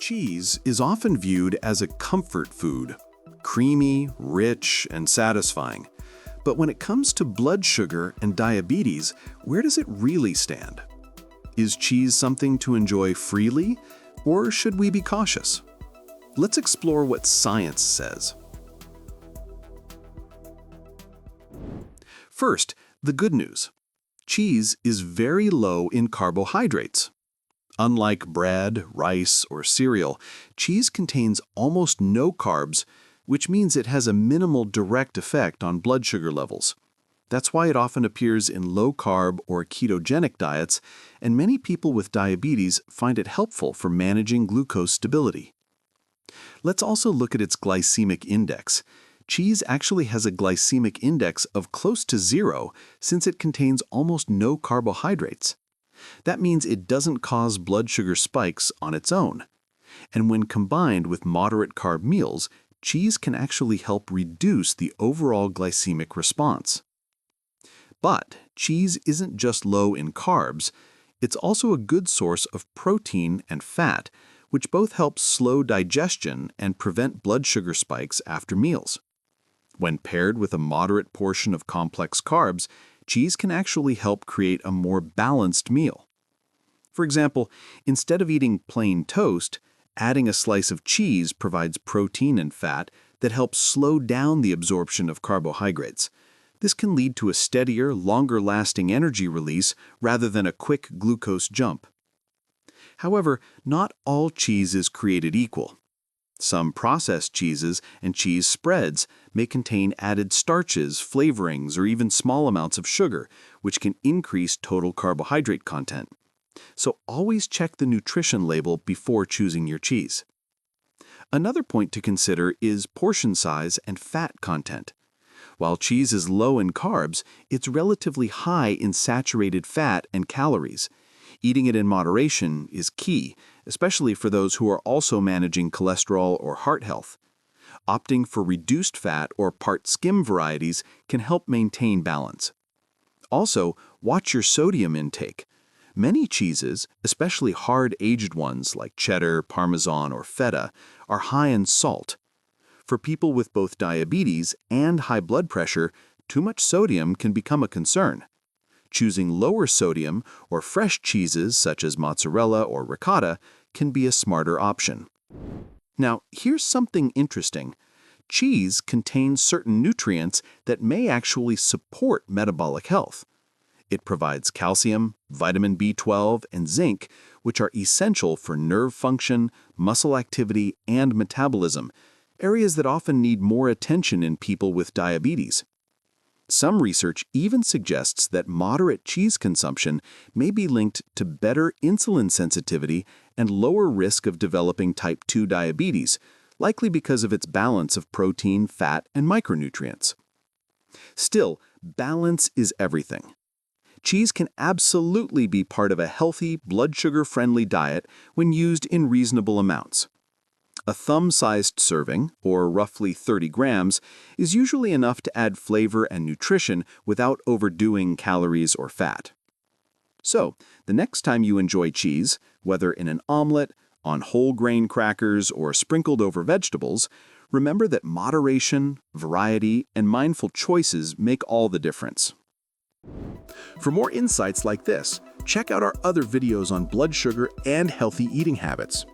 Cheese is often viewed as a comfort food, creamy, rich, and satisfying. But when it comes to blood sugar and diabetes, where does it really stand? Is cheese something to enjoy freely, or should we be cautious? Let's explore what science says. First, the good news. Cheese is very low in carbohydrates. Unlike bread, rice, or cereal, cheese contains almost no carbs, which means it has a minimal direct effect on blood sugar levels. That's why it often appears in low-carb or ketogenic diets, and many people with diabetes find it helpful for managing glucose stability. Let's also look at its glycemic index. Cheese actually has a glycemic index of close to 0 since it contains almost no carbohydrates. That means it doesn't cause blood sugar spikes on its own. And when combined with moderate-carb meals, cheese can actually help reduce the overall glycemic response. But cheese isn't just low in carbs, it's also a good source of protein and fat, which both help slow digestion and prevent blood sugar spikes after meals. When paired with a moderate portion of complex carbs, cheese can actually help create a more balanced meal. For example, instead of eating plain toast, adding a slice of cheese provides protein and fat that help slow down the absorption of carbohydrates. This can lead to a steadier, longer-lasting energy release rather than a quick glucose jump. However, not all cheese is created equal. Some processed cheeses and cheese spreads may contain added starches, flavorings, or even small amounts of sugar, which can increase total carbohydrate content. So always check the nutrition label before choosing your cheese. Another point to consider is portion size and fat content. While cheese is low in carbs, it's relatively high in saturated fat and calories. Eating it in moderation is key, especially for those who are also managing cholesterol or heart health. Opting for reduced fat or part skim varieties can help maintain balance. Also, watch your sodium intake. Many cheeses, especially hard-aged ones like cheddar, Parmesan, or feta, are high in salt. For people with both diabetes and high blood pressure, too much sodium can become a concern. Choosing lower sodium or fresh cheeses such as mozzarella or ricotta can be a smarter option. Now, here's something interesting. Cheese contains certain nutrients that may actually support metabolic health. It provides calcium, vitamin B12, and zinc, which are essential for nerve function, muscle activity, and metabolism, areas that often need more attention in people with diabetes. Some research even suggests that moderate cheese consumption may be linked to better insulin sensitivity and lower risk of developing type 2 diabetes, likely because of its balance of protein, fat, and micronutrients. Still, balance is everything. Cheese can absolutely be part of a healthy, blood sugar-friendly diet when used in reasonable amounts. A thumb-sized serving, or roughly 30 grams, is usually enough to add flavor and nutrition without overdoing calories or fat. So, the next time you enjoy cheese, whether in an omelet, on whole grain crackers, or sprinkled over vegetables, remember that moderation, variety, and mindful choices make all the difference. For more insights like this, check out our other videos on blood sugar and healthy eating habits.